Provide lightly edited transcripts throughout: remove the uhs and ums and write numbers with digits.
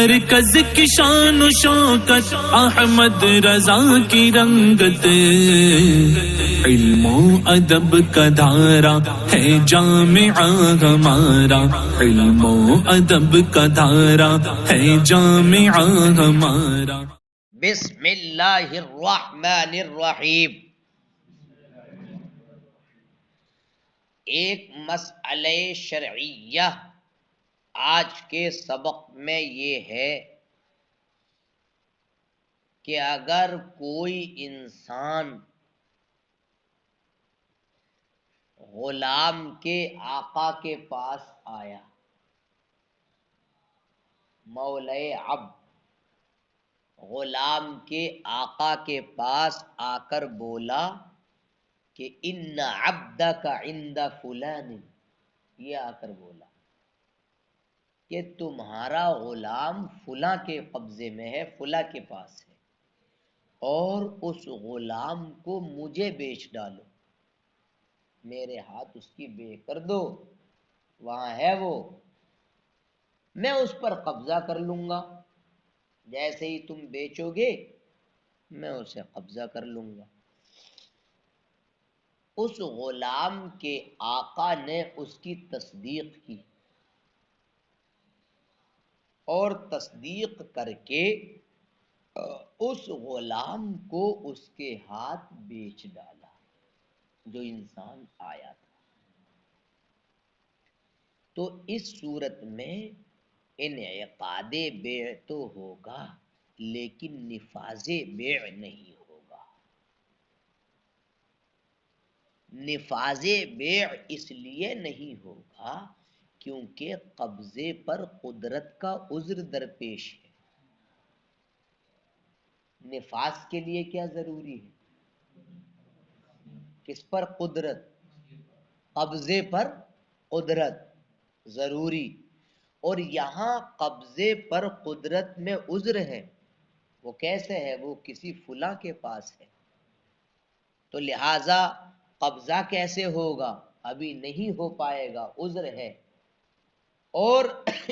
مرکز کی شان و شوکت احمد رضا کی رنگت، علم و ادب کا دھارا ہے جامعہ ہمارا، علم و ادب کا دھارا ہے جامعہ ہمارا۔ بسم اللہ الرحمن الرحیم۔ ایک مسئلہ شرعیہ آج کے سبق میں یہ ہے کہ اگر کوئی انسان غلام کے آقا کے پاس آیا، مولے عبد غلام کے آقا کے پاس آ کر بولا کہ ان عبدک عند فلان، یہ آ کر بولا کہ تمہارا غلام فلاں کے قبضے میں ہے، فلاں کے پاس ہے، اور اس غلام کو مجھے بیچ ڈالو، میرے ہاتھ اس کی بے کر دو، وہاں ہے وہ، میں اس پر قبضہ کر لوں گا، جیسے ہی تم بیچو گے میں اسے قبضہ کر لوں گا۔ اس غلام کے آقا نے اس کی تصدیق کی اور تصدیق کر کے اس غلام کو اس کے ہاتھ بیچ ڈالا، جو انسان آیا تھا۔ تو اس صورت میں انعقاد بیع تو ہوگا لیکن نفاذ بیع نہیں ہوگا۔ نفاذ بیع اس لیے نہیں ہوگا کیونکہ قبضے پر قدرت کا عذر درپیش ہے۔ نفاذ کے لیے کیا ضروری ہے؟ کس پر قدرت؟ قبضے پر قدرت ضروری، اور یہاں قبضے پر قدرت میں عذر ہے، وہ کیسے ہے؟ وہ کسی فلاں کے پاس ہے، تو لہذا قبضہ کیسے ہوگا؟ ابھی نہیں ہو پائے گا، عذر ہے، اور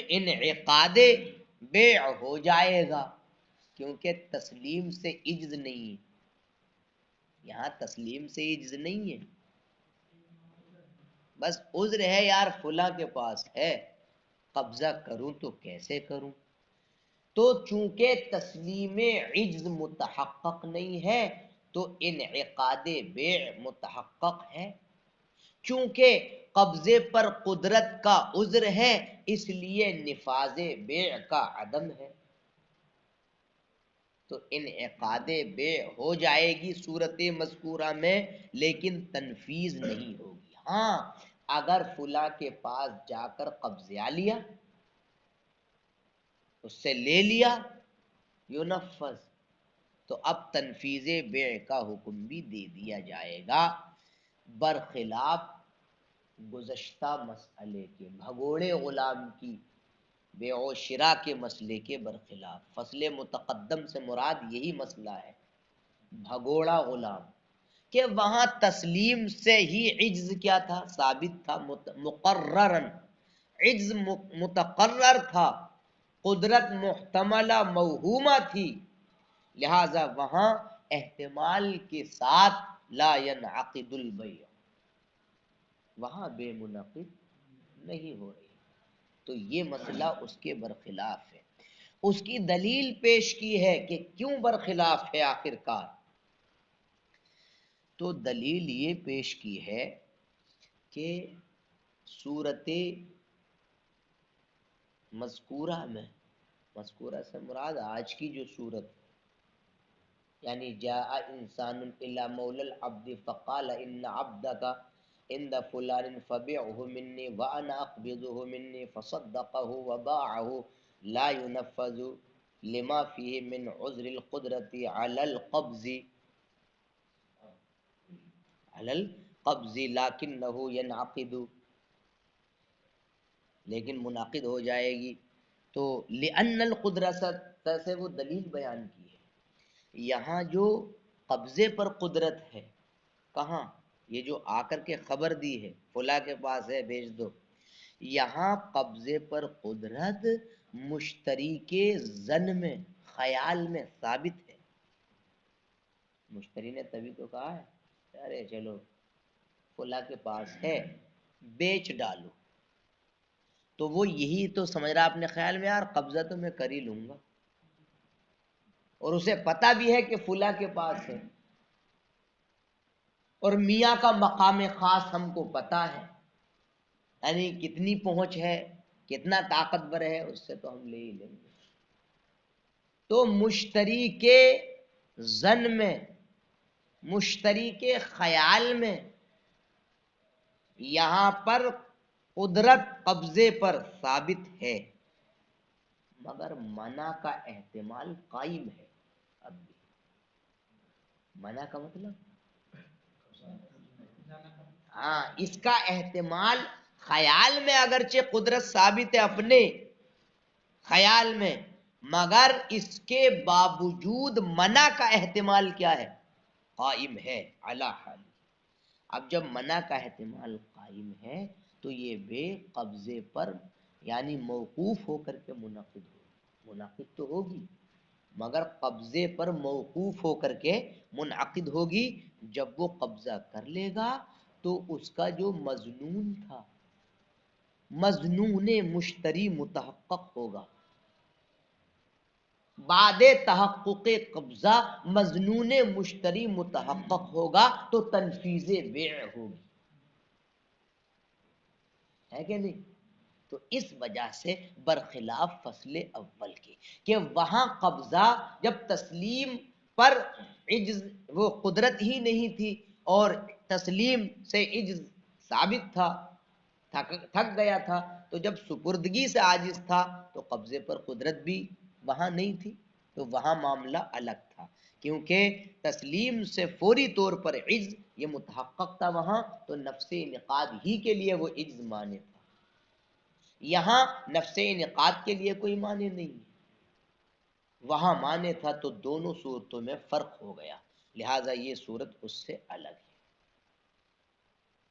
انعقاد بیع ہو جائے گا کیونکہ تسلیم سے عجز نہیں ہے، یہاں تسلیم سے عجز نہیں ہے، بس عذر ہے، یار فلاں کے پاس ہے، قبضہ کروں تو کیسے کروں؟ تو چونکہ تسلیم عجز متحقق نہیں ہے تو انعقاد بیع متحقق ہے، چونکہ قبضے پر قدرت کا عذر ہے اس لیے نفاذ بیع کا عدم ہے، تو انعقاد بیع ہو جائے گی صورت مذکورہ میں، لیکن تنفیذ نہیں ہوگی۔ ہاں اگر فلاں کے پاس جا کر قبضہ لیا، اس سے لے لیا، ینفذ، تو اب تنفیذ بیع کا حکم بھی دے دیا جائے گا، برخلاف گزشتہ مسئلے کے، بھگوڑے غلام کی بیع و شراء کے مسئلے کے برخلاف۔ فصل متقدم سے مراد یہی مسئلہ ہے، بھگوڑا غلام، کہ وہاں تسلیم سے ہی عجز کیا تھا؟ ثابت تھا، مقررن، عجز متقرر تھا، قدرت محتملہ موہومہ تھی، لہذا وہاں احتمال کے ساتھ لا ینعقد البیع، وہاں بے منعقد نہیں ہو رہی، تو یہ مسئلہ اس کے برخلاف ہے۔ اس کی دلیل پیش کی ہے کہ کیوں برخلاف ہے آخر کار، تو دلیل یہ پیش کی ہے کہ صورت مذکورہ میں، مذکورہ سے مراد آج کی جو صورت، یعنی جاء انسان الی مولی العبد فقال ان عبدک عند فلان فبعه منی وانا اقبضه منی فصدقه وباعه لا ينفذ لما فيه من عذر القدرة على القبض لکنه ينعقد، لیکن منعقد ہو جائے گی، تو لأن القدرة سے وہ دلیل بیان کی ہے، یہاں جو قبضے پر قدرت ہے، کہاں؟ یہ جو آ کر کے خبر دی ہے فلاں کے پاس ہے بیچ دو، یہاں قبضے پر قدرت مشتری کے ظن میں خیال میں ثابت ہے. مشتری نے تبھی تو کہا ہے ارے چلو فلاں کے پاس ہے بیچ ڈالو، تو وہ یہی تو سمجھ رہا اپنے خیال میں یار قبضہ تو میں کر ہی لوں گا، اور اسے پتا بھی ہے کہ فلاں کے پاس ہے، اور میاں کا مقام خاص ہم کو پتا ہے، یعنی کتنی پہنچ ہے کتنا طاقتور ہے اس سے تو ہم لے ہی لیں گے. تو مشتری کے ظن میں، مشتری کے خیال میں یہاں پر قدرت قبضے پر ثابت ہے، مگر منع کا احتمال قائم ہے. اب بھی منع کا مطلب ہاں اس کا احتمال خیال میں اگرچہ قدرت ثابت ہے اپنے خیال میں، مگر اس کے باوجود منع کا احتمال کیا ہے؟ قائم ہے علی حال. اب جب منع کا احتمال قائم ہے تو یہ بے قبضے پر یعنی موقوف ہو کر کے منعقد تو ہوگی، مگر قبضے پر موقوف ہو کر کے منعقد ہوگی. جب وہ قبضہ کر لے گا تو اس کا جو مظنون تھا، مظنون مشتری متحقق ہوگا. بعد تحقق قبضہ مظنون مشتری متحقق ہوگا تو تنفیذ بیع ہوگی، ہے کہ نہیں؟ تو اس وجہ سے برخلاف فصل اول کے کہ وہاں قبضہ جب تسلیم پر عجز وہ قدرت ہی نہیں تھی اور تسلیم سے عجز ثابت تھا، تھک گیا تھا، تو جب سپردگی سے عاجز تھا تو قبضے پر قدرت بھی وہاں نہیں تھی، تو وہاں معاملہ الگ تھا. کیونکہ تسلیم سے فوری طور پر عجز یہ متحقق تھا وہاں، تو نفس انعقاد ہی کے لیے وہ عجز مانے تھا. یہاں نفس انعقاد کے لیے کوئی معنی نہیں، وہاں معنی تھا، تو دونوں صورتوں میں فرق ہو گیا، لہذا یہ صورت اس سے الگ ہے.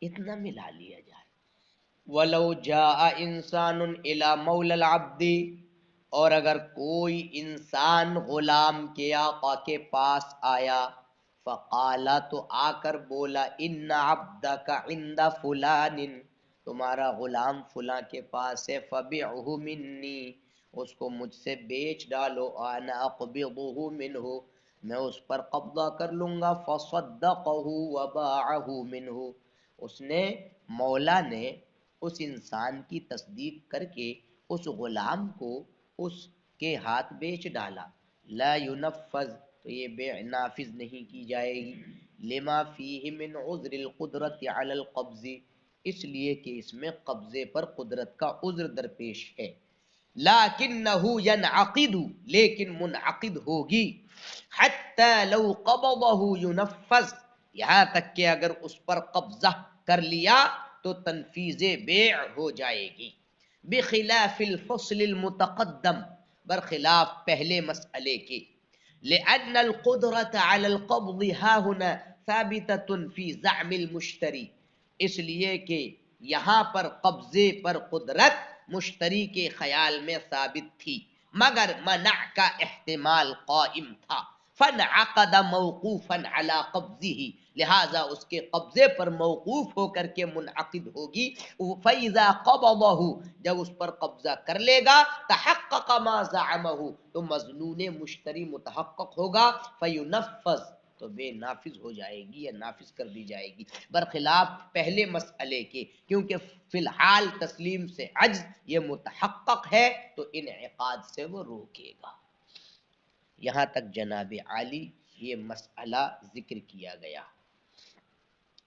اتنا ملا لیا جائے. وَلَوْ جَاءَ إِنسَانٌ إِلَى مَوْلَى الْعَبْدِ، اور اگر کوئی انسان غلام کے آقا کے پاس آیا، فقالا تو آ کر بولا، ان عبدک عند فلان، تمہارا غلام فلاں کے پاس ہے، فبعہ منی، اس کو مجھ سے بیچ ڈالو، انا اقبضہ منہ، میں اس پر قبضہ کر لوں گا. فصدقہ وباعہ منہ، اس نے مولا نے اس انسان کی تصدیق کر کے اس غلام کو اس کے ہاتھ بیچ ڈالا. لا ینفذ، تو یہ بیع نافذ نہیں کی جائے گی. لما فیہ من عذر القدرت علی القبض، اس لیے کہ اس میں قبضے پر قدرت کا عذر درپیش ہے. لیکنہ ینعقد، لیکن منعقد ہوگی. حتی لو قبضہ ینفذ، یہاں تک کہ اگر اس پر قبضہ کر لیا تو تنفیذ بیع ہو جائے گی. بخلاف الفصل المتقدم، برخلاف پہلے مسئلے کے. لأن القدرة على القبض ها هنا ثابتة في زعم المشتری، اس لیے کہ یہاں پر قبضے پر قدرت مشتری کے خیال میں ثابت تھی، مگر منع کا احتمال قائم تھا. فانعقد موقوفا على قبضه، لہذا اس کے قبضے پر موقوف ہو کر کے منعقد ہوگی. فَإِذَا قَبَضَهُ، جب اس پر قبضہ کر لے گا، تحقق ما زعمه، تو مظنون مشتری متحقق ہوگا. فَيُنَفَّذ، تو بے نافذ ہو جائے گی یا نافذ کر دی جائے گی، برخلاف پہلے مسئلے کے. کیونکہ فی الحال تسلیم سے عجز یہ متحقق ہے تو انعقاد سے وہ روکے گا. یہاں تک جناب عالی یہ مسئلہ ذکر کیا گیا.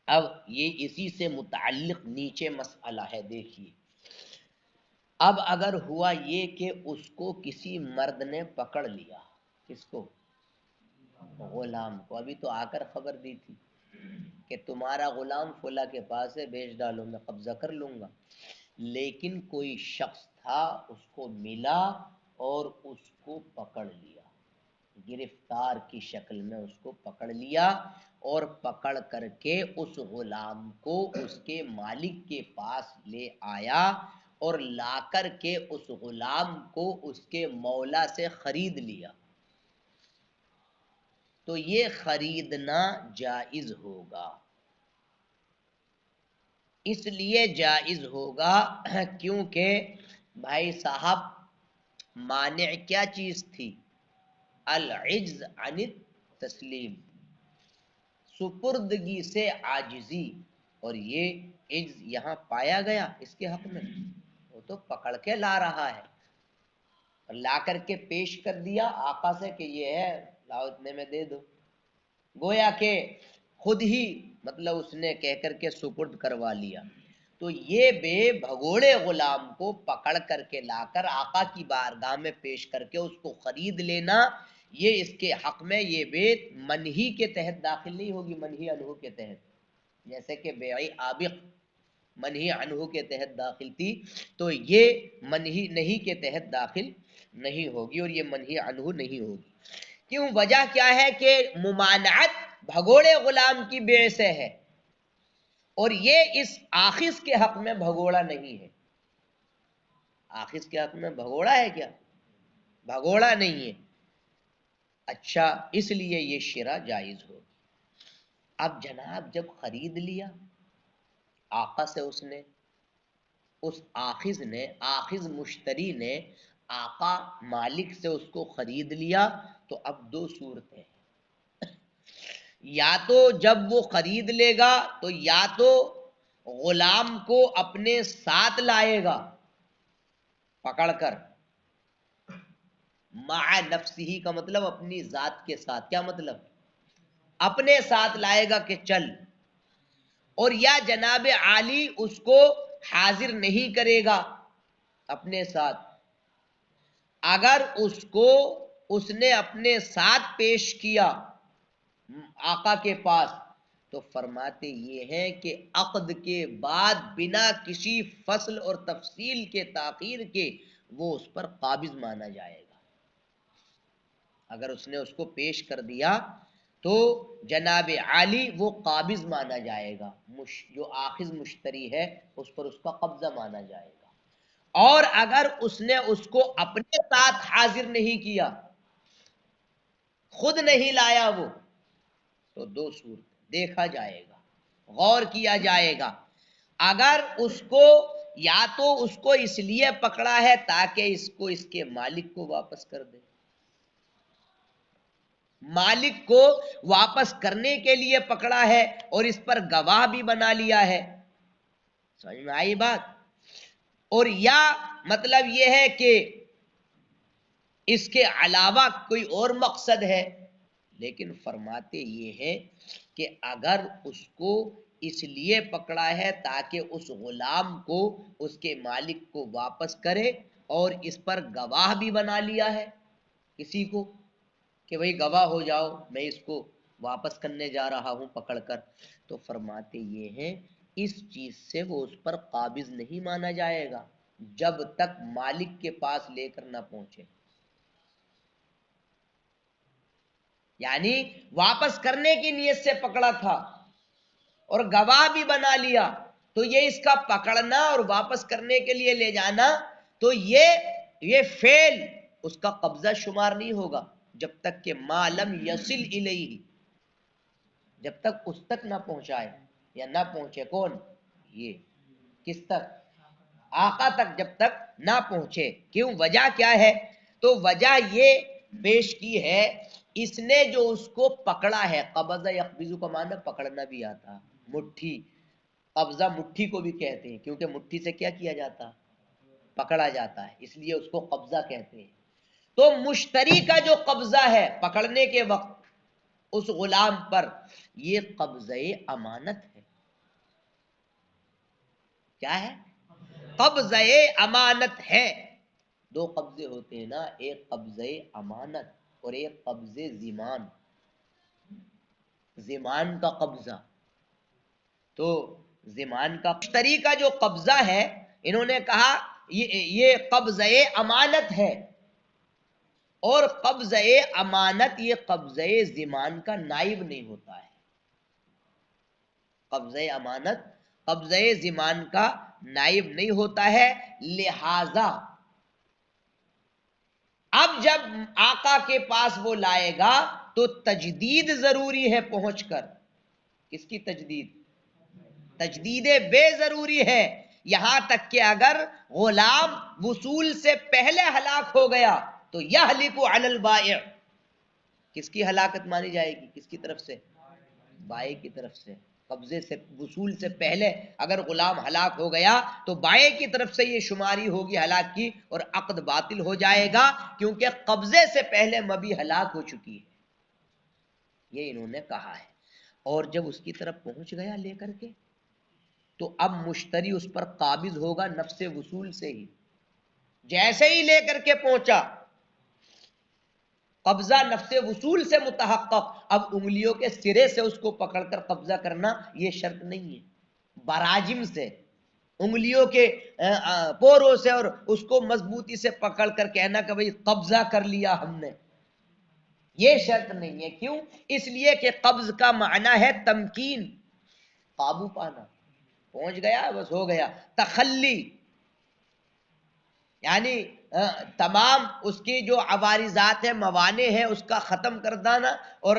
اب یہ اسی سے متعلق نیچے مسئلہ ہے، دیکھیے. اب اگر ہوا یہ کہ اس کو کسی مرد نے پکڑ لیا، کس کو؟ غلام کو. ابھی تو آ کر خبر دی تھی کہ تمہارا غلام فلاں کے پاس ہے، بیچ ڈالو، میں قبضہ کر لوں گا. لیکن کوئی شخص تھا، اس کو ملا اور اس کو پکڑ لیا، گرفتار کی شکل میں اس کو پکڑ لیا، اور پکڑ کر کے اس غلام کو اس کے مالک کے پاس لے آیا، اور لا کر کے اس غلام کو اس کے مولا سے خرید لیا تو یہ خریدنا جائز ہوگا. اس لیے جائز ہوگا کیونکہ بھائی صاحب مانع کیا چیز تھی؟ العجز عن التسلیم، سپردگی سے عاجزی، اور یہ عجز یہاں پایا گیا اس کے حق میں. وہ تو پکڑ کے لا رہا ہے، اور لا کر کے پیش کر دیا آقا سے کہ یہ ہے، لاؤ اتنے میں دے دو. گویا کہ خود ہی مطلب اس نے کہہ کر کے سپرد کروا لیا. تو یہ بے بھگوڑے غلام کو پکڑ کر کے لا کر آقا کی بارگاہ میں پیش کر کے اس کو خرید لینا، یہ اس کے حق میں یہ بے منہی کے تحت داخل نہیں ہوگی، منہی عنہ کے تحت. جیسے کہ بیع آبق منہی عنہ کے تحت داخل تھی، تو یہ منہی نہیں کے تحت داخل نہیں ہوگی، اور یہ منہی عنہ نہیں ہوگی. کیوں؟ وجہ کیا ہے کہ ممانعت بھگوڑے غلام کی بیع سے ہے، اور یہ اس آخذ کے حق میں بھگوڑا نہیں ہے. آخذ کے حق میں بھگوڑا ہے کیا؟ بھگوڑا نہیں ہے. اچھا، اس لیے یہ شرع جائز ہو. اب جناب جب خرید لیا آقا سے، اس آخذ نے، آخذ مشتری نے آقا مالک سے اس کو خرید لیا، تو اب دو صورتیں ہیں. یا تو جب وہ خرید لے گا تو یا تو غلام کو اپنے ساتھ لائے گا پکڑ کر، مع نفسہ کا مطلب اپنی ذات کے ساتھ. کیا مطلب؟ اپنے ساتھ لائے گا کہ چل. اور یا جناب عالی اس کو حاضر نہیں کرے گا اپنے ساتھ. اگر اس کو اس نے اپنے ساتھ پیش کیا آقا کے پاس، تو فرماتے یہ ہیں کہ عقد کے بعد بنا کسی فصل اور تفصیل کے تاخیر کے وہ اس پر قابض مانا جائے گا. اگر اس نے اس کو پیش کر دیا تو جناب عالی وہ قابض مانا جائے گا، جو آخذ مشتری ہے اس پر اس کا قبضہ مانا جائے گا. اور اگر اس نے اس کو اپنے ساتھ حاضر نہیں کیا، خود نہیں لایا وہ، تو دو صورت دیکھا جائے گا، غور کیا جائے گا. اگر اس کو یا تو اس کو اس لیے پکڑا ہے تاکہ اس کو اس کے مالک کو واپس کر دے، مالک کو واپس کرنے کے لیے پکڑا ہے اور اس پر گواہ بھی بنا لیا ہے. سمجھ میں آئی بات؟ اور یا مطلب یہ ہے کہ اس کے علاوہ کوئی اور مقصد ہے. لیکن فرماتے یہ ہے کہ اگر اس کو اس لیے پکڑا ہے تاکہ اس غلام کو اس کے مالک کو واپس کرے، اور اس پر گواہ بھی بنا لیا ہے کسی کو کہ بھئی گواہ ہو جاؤ میں اس کو واپس کرنے جا رہا ہوں پکڑ کر، تو فرماتے یہ ہیں اس چیز سے وہ اس پر قابض نہیں مانا جائے گا جب تک مالک کے پاس لے کر نہ پہنچے. یعنی واپس کرنے کی نیت سے پکڑا تھا اور گواہ بھی بنا لیا، تو یہ اس کا پکڑنا اور واپس کرنے کے لیے لے جانا، تو یہ فعل اس کا قبضہ شمار نہیں ہوگا جب تک کہ ما لم یصل الیہ، جب تک اس تک نہ پہنچائے. یا نہ پہنچے کون؟ یہ کس تک؟ آقا تک جب تک نہ پہنچے. کیوں؟ وجہ کیا ہے؟ تو وجہ یہ پیش کی ہے اس نے جو اس کو پکڑا ہے، قبض یقبض کا معنی پکڑنا بھی آتا، مٹھی، قبضہ مٹھی کو بھی کہتے ہیں کیونکہ مٹھی سے کیا کیا جاتا؟ پکڑا جاتا ہے، اس لیے اس کو قبضہ کہتے ہیں. تو مشتری کا جو قبضہ ہے پکڑنے کے وقت اس غلام پر، یہ قبضہ امانت ہے. کیا ہے؟ قبضہ امانت ہے. دو قبضے ہوتے ہیں نا، ایک قبضہ امانت اور ایک قبضہ ضمان. ضمان کا قبضہ، تو ضمان کا مشتری کا جو قبضہ ہے، انہوں نے کہا یہ قبضہ امانت ہے، اور قبضہ امانت یہ قبضہ ضمان کا نائب نہیں ہوتا ہے. قبضہ امانت قبضہ زمان کا نائب نہیں ہوتا ہے. لہذا اب جب آقا کے پاس وہ لائے گا تو تجدید ضروری ہے پہنچ کر. کس کی تجدید؟ تجدید بے ضروری ہے. یہاں تک کہ اگر غلام وصول سے پہلے ہلاک ہو گیا تو یہلک علی البائع. کس کی ہلاکت مانی جائے گی؟ کس کی طرف سے؟ بائع کی طرف سے. قبضے سے وصول سے پہلے اگر غلام ہلاک ہو گیا تو بائع کی طرف سے یہ شماری ہوگی ہلاک کی اور عقد باطل ہو جائے گا کیونکہ قبضے سے پہلے مبی ہلاک ہو چکی ہے. یہ انہوں نے کہا ہے. اور جب اس کی طرف پہنچ گیا لے کر کے تو اب مشتری اس پر قابض ہوگا نفس وصول سے ہی. جیسے ہی لے کر کے پہنچا قبضہ نفس وصول سے متحقق. اب انگلیوں کے سرے سے اس کو پکڑ کر قبضہ کرنا یہ شرط نہیں ہے. براجم سے انگلیوں کے پوروں سے اور اس کو مضبوطی سے پکڑ کر کہنا کہ بھئی قبضہ کر لیا ہم نے، یہ شرط نہیں ہے. کیوں؟ اس لیے کہ قبض کا معنی ہے تمکین، قابو پانا. پہنچ گیا بس ہو گیا. تخلی یعنی تمام اس کی جو عوارضات ہیں، موانع ہیں، اس کا ختم کر دینا اور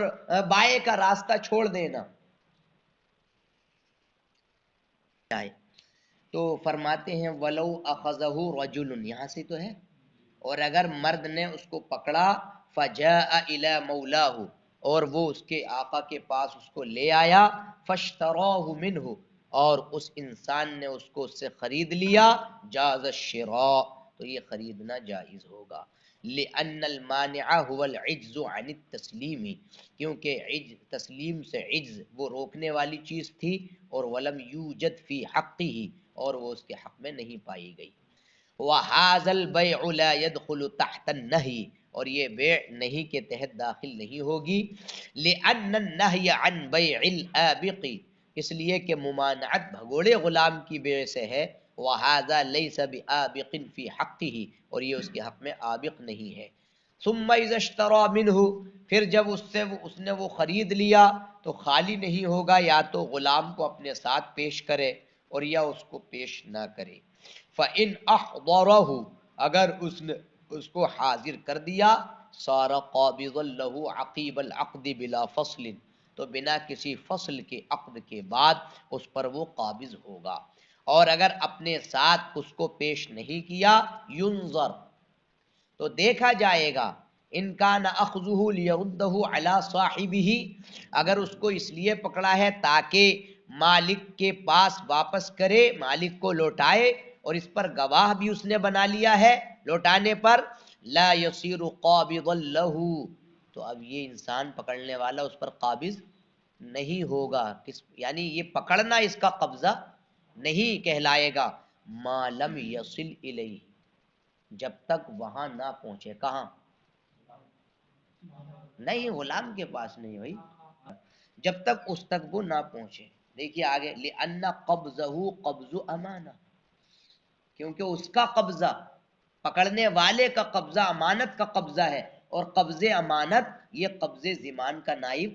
بائیں کا راستہ چھوڑ دینا. تو فرماتے ہیں ولو اخذہ رجل، یہاں سے تو ہے، اور اگر مرد نے اس کو پکڑا فجاء الی مولاه، اور وہ اس کے آقا کے پاس اس کو لے آیا، فاشتراه منه، اور اس انسان نے اس کو اس سے خرید لیا، جاز الشراء، تو یہ خریدنا جائز ہوگا. لأن المانع هو العجز عن التسلیم، کیونکہ تسلیم سے عجز وہ روکنے والی چیز تھی، اور ولم یوجد فی حقہ، اور وہ اس کے حق میں نہیں پائی گئی. وَهَذَا الْبَيْعُ لَا يَدْخُلُ تَحْتَ النَّهْيِ، اور یہ بیع نہیں کے تحت داخل نہیں ہوگی. لِأَنَّ النَّهْيَ عَنْ بَيْعِ الْآبِقِ، اس لیے کہ ممانعت بھگوڑے غلام کی بیع سے ہے. وَهَذَا لَيْسَ بِآبِقٍ فِي حَقِّهِ، اور یہ اس کے حق میں آبق نہیں ہے. ثُمَّ إِذَا اشْتَرَى مِنْهُ، پھر جب اس نے وہ خرید لیا تو خالی نہیں ہوگا، یا تو غلام کو اپنے ساتھ پیش کرے اور یا اس کو پیش نہ کرے. فَإِنْ أَحْضَرَهُ، اگر اس نے اس کو حاضر کر دیا، صَارَ قَابِضًا لَهُ عَقِيبَ الْعَقْدِ بِلَا فَصْلٍ، تو بنا کسی فصل کے عقد کے بعد اس پر وہ قابض ہوگا. اور اگر اپنے ساتھ اس کو پیش نہیں کیا، يُنظر، تو دیکھا جائے گا. ان کان اخذہ لیردہ علی صاحبہ، اگر اس کو اس لیے پکڑا ہے تاکہ مالک کے پاس واپس کرے، مالک کو لوٹائے، اور اس پر گواہ بھی اس نے بنا لیا ہے لوٹانے پر، لا یصیر قابضا لہ، تو اب یہ انسان پکڑنے والا اس پر قابض نہیں ہوگا. یعنی یہ پکڑنا اس کا قبضہ نہیں کہلائے گا. ما لم یصل الیہ، جب تک وہاں نہ پہنچے. کہاں؟ نہیں، غلام کے پاس نہیں بھائی، جب تک اس تک وہ نہ پہنچے. دیکھیے آگے، لأن قبضہ قبض امانہ، کیونکہ اس کا قبضہ، پکڑنے والے کا قبضہ امانت کا قبضہ ہے، اور قبض امانت یہ قبض زمان کا نائب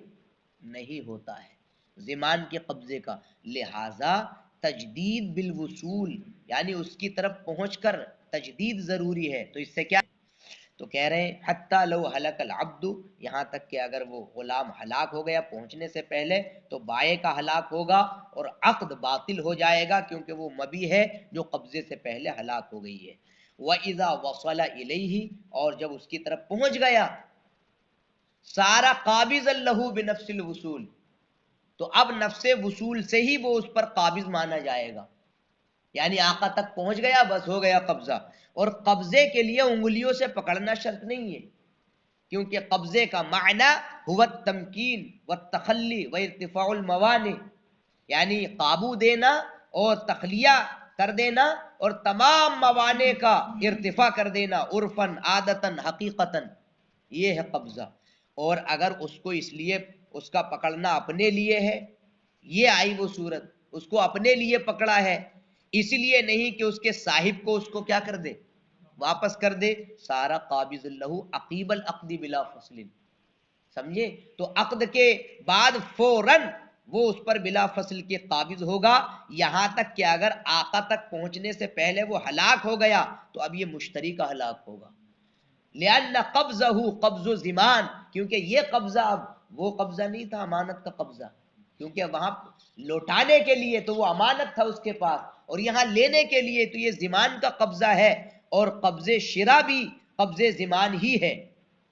نہیں ہوتا ہے، زمان کے قبضے کا. لہذا تجدید بالوصول، یعنی اس کی طرف پہنچ کر تجدید ضروری ہے. تو اس سے کیا؟ تو کہہ رہے ہیں حتی لو ہلک العبد، یہاں تک کہ اگر وہ غلام ہلاک ہو گیا پہنچنے سے پہلے تو بائع کا ہلاک ہوگا اور عقد باطل ہو جائے گا، کیونکہ وہ مبی ہے جو قبضے سے پہلے ہلاک ہو گئی ہے. وَإِذَا وَصَلَ إِلَيْهِ، اور جب اس کی طرف پہنچ گیا، سارا قابض لہ بنفس الوصول، تو اب نفس وصول سے ہی وہ اس پر قابض مانا جائے گا. یعنی آقا تک پہنچ گیا، بس ہو گیا قبضہ. اور قبضے کے لیے انگلیوں سے پکڑنا شرط نہیں ہے، کیونکہ قبضے کا معنی هو التمکین والتخلی وارتفاع الموانع، یعنی قابو دینا اور تخلیہ کر دینا اور تمام موانع کا ارتفاع کر دینا، عرفاً، عادتاً، حقیقتاً، یہ ہے قبضہ. اور اگر اس کو اس لیے اس کا پکڑنا اپنے لیے ہے، یہ آئی وہ صورت، اس کو اپنے لیے پکڑا ہے، اس لیے نہیں کہ اس کے صاحب کو اس کو کیا کر دے، واپس کر دے. سارا قابض لہ عقیب العقد بلا فصل، سمجھے؟ تو عقد کے بعد فوراً وہ اس پر بلا فصل کے قابض ہوگا، یہاں تک کہ اگر آقا تک پہنچنے سے پہلے وہ ہلاک ہو گیا تو اب یہ مشتری کا ہلاک ہوگا۔ لأن قبضہ قبض و زمان، کیونکہ یہ قبضہ اب وہ قبضہ نہیں تھا امانت کا قبضہ، کیونکہ وہاں لوٹانے کے لیے تو وہ امانت تھا اس کے پاس، اور یہاں لینے کے لیے تو یہ زمان کا قبضہ ہے، اور قبض شرا بھی قبض زمان ہی ہے،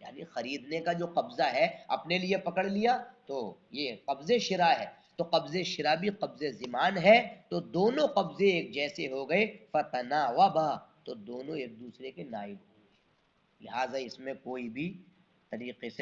یعنی خریدنے کا جو قبضہ ہے اپنے لیے پکڑ لیا تو یہ قبض شرا ہے، تو قبض شرا بھی قبض زمان ہے، تو دونوں قبضے ایک جیسے ہو گئے، فتناوبا، تو دونوں ایک دوسرے کے نائب ہو گئے، لہٰذا اس میں کوئی بھی طریقے سے